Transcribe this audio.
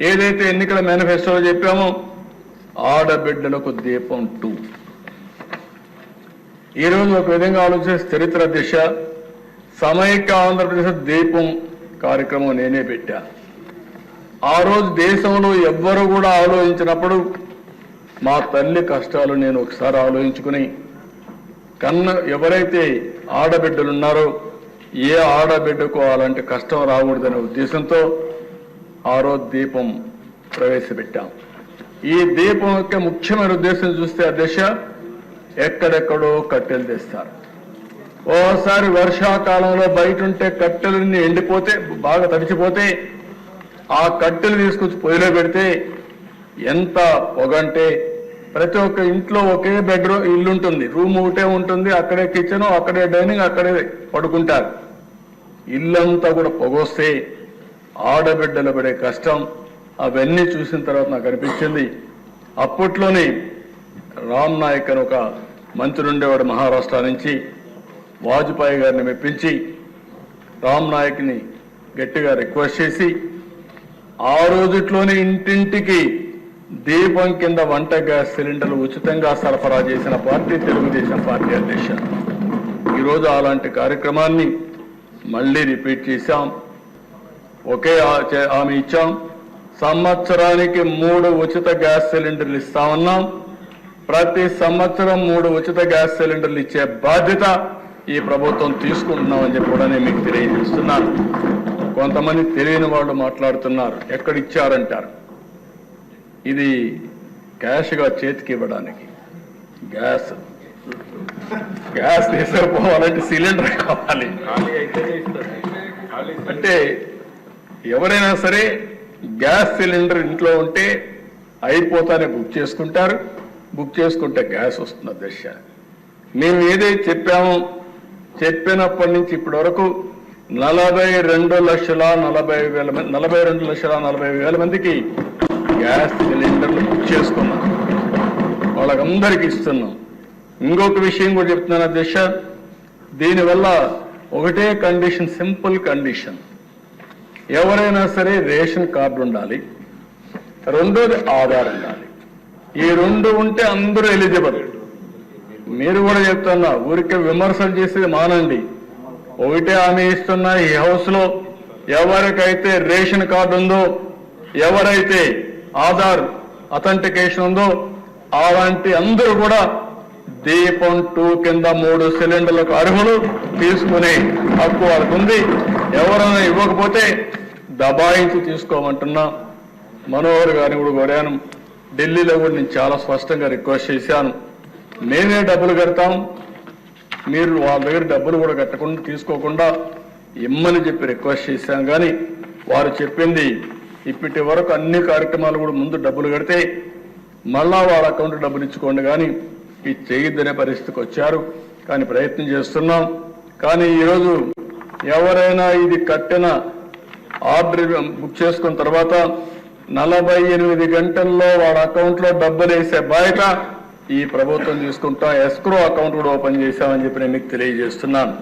ఏదైతే ఎన్నికల మేనిఫెస్టోలో చెప్పామో ఆడబిడ్డలకు దీపం 2. ఈరోజు ఒక విధంగా ఆలోచిస్తే చరిత్ర దిశ సమైక్య ఆంధ్రప్రదేశ్ దీపం కార్యక్రమం నేనే పెట్టా. ఆ రోజు దేశంలో ఎవ్వరూ కూడా ఆలోచించినప్పుడు మా తల్లి కష్టాలు నేను ఒకసారి ఆలోచించుకుని ఎవరైతే ఆడబిడ్డలు ఉన్నారో ఏ ఆడబిడ్డకు అలాంటి కష్టం రాకూడదనే ఉద్దేశంతో ఆ రోజు దీపం ప్రవేశపెట్టాం. ఈ దీపం యొక్క ముఖ్యమైన ఉద్దేశం చూస్తే అధ్యక్ష ఎక్కడెక్కడో కట్టెలు తెస్తారు. ఓసారి వర్షాకాలంలో బయట ఉంటే కట్టెలన్నీ ఎండిపోతే బాగా తడిచిపోతే ఆ కట్టెలు తీసుకొచ్చి పొయ్యిలో పెడితే ఎంత పొగంటే ప్రతి ఒక్క ఇంట్లో ఒకే బెడ్రూమ్ ఇల్లు ఉంటుంది, రూమ్ ఒకటే ఉంటుంది, అక్కడే కిచెన్, అక్కడే డైనింగ్, అక్కడే పడుకుంటారు. ఇల్లంతా కూడా పొగొస్తే ఆడబిడ్డలు పడే కష్టం అవన్నీ చూసిన తర్వాత నాకు అనిపించింది. అప్పట్లోనే రామ్ నాయక్ అని ఒక మంత్రి ఉండేవాడు మహారాష్ట్ర నుంచి, వాజ్పేయి గారిని మెప్పించి రామ్ నాయక్ని గట్టిగా రిక్వెస్ట్ చేసి ఆ రోజుట్లోనే ఇంటింటికి దీపం కింద వంట గ్యాస్ సిలిండర్లు ఉచితంగా సరఫరా చేసిన పార్టీ తెలుగుదేశం పార్టీ అధ్యక్ష. ఈరోజు అలాంటి కార్యక్రమాన్ని మళ్ళీ రిపీట్ చేశాం. ఒకే హామీ ఇచ్చాం. సంవత్సరానికి 3 ఉచిత గ్యాస్ సిలిండర్లు ఇస్తామన్నాం. ప్రతి సంవత్సరం 3 ఉచిత గ్యాస్ సిలిండర్లు ఇచ్చే బాధ్యత ఈ ప్రభుత్వం తీసుకుంటున్నామని చెప్పి కూడా నేను మీకు తెలియజేస్తున్నాను. కొంతమంది తెలియని వాళ్ళు మాట్లాడుతున్నారు, ఎక్కడిచ్చారంటారు. ఇది క్యాష్గా చేతికి ఇవ్వడానికి, గ్యాస్ తీసుకుపోవాలంటే సిలిండర్ కావాలి. అంటే ఎవరైనా సరే గ్యాస్ సిలిండర్ ఇంట్లో ఉంటే అయిపోతానే బుక్ చేసుకుంటారు. బుక్ చేసుకుంటే గ్యాస్ వస్తుంది దశ. మేము ఏదైతే చెప్పామో చెప్పినప్పటి నుంచి ఇప్పటి వరకు 42,40,000 మందికి గ్యాస్ సిలిండర్లు బుక్ చేసుకున్నాం. వాళ్ళకందరికీ ఇస్తున్నాం. ఇంకొక విషయం కూడా చెప్తున్నాను అధ్యక్ష, దీనివల్ల ఒకటే కండిషన్, సింపుల్ కండిషన్, ఎవరైనా సరే రేషన్ కార్డు ఉండాలి, రెండోది ఆధార్ ఉండాలి. ఈ 2 ఉంటే అందరూ ఎలిజిబుల్. మీరు కూడా చెప్తున్నా, ఊరికే విమర్శలు చేసేది మానండి. ఒకటే హామీ ఇస్తున్నా, ఈ హౌస్ లో ఎవరికైతే రేషన్ కార్డు ఉందో, ఎవరైతే ఆధార్ అథెంటికేషన్ ఉందో అలాంటి అందరూ కూడా దీపం 2 కింద 3 సిలిండర్లకు అర్హులు, తీసుకునే హక్కు వాళ్ళకు ఉంది. ఎవరైనా ఇవ్వకపోతే దబాయించి తీసుకోమంటున్నా. మనోహర్ గారిని కూడా కోరాను, ఢిల్లీలో కూడా నేను చాలా స్పష్టంగా రిక్వెస్ట్ చేశాను. మేమే డబ్బులు కడతాం, మీరు వాళ్ళ దగ్గర డబ్బులు కూడా కట్టకుండా తీసుకోకుండా ఇమ్మని చెప్పి రిక్వెస్ట్ చేశాను. కానీ వారు చెప్పింది ఇప్పటి వరకు అన్ని కార్యక్రమాలు కూడా ముందు డబ్బులు కడితే మళ్ళా వాళ్ళ అకౌంట్ డబ్బులు ఇచ్చుకోండి, కానీ ఇది చేయొద్దనే పరిస్థితికి వచ్చారు. కానీ ప్రయత్నం చేస్తున్నాం. కానీ ఈరోజు ఎవరైనా ఇది కట్టిన ఆర్డర్ బుక్ చేసుకున్న తర్వాత 48 గంటల్లో వాళ్ళ అకౌంట్లో డబ్బులు వేసే బాధ్యత ఈ ప్రభుత్వం తీసుకుంటా. ఎస్క్రో అకౌంట్ కూడా ఓపెన్ చేశామని చెప్పి నేను మీకు తెలియజేస్తున్నాను.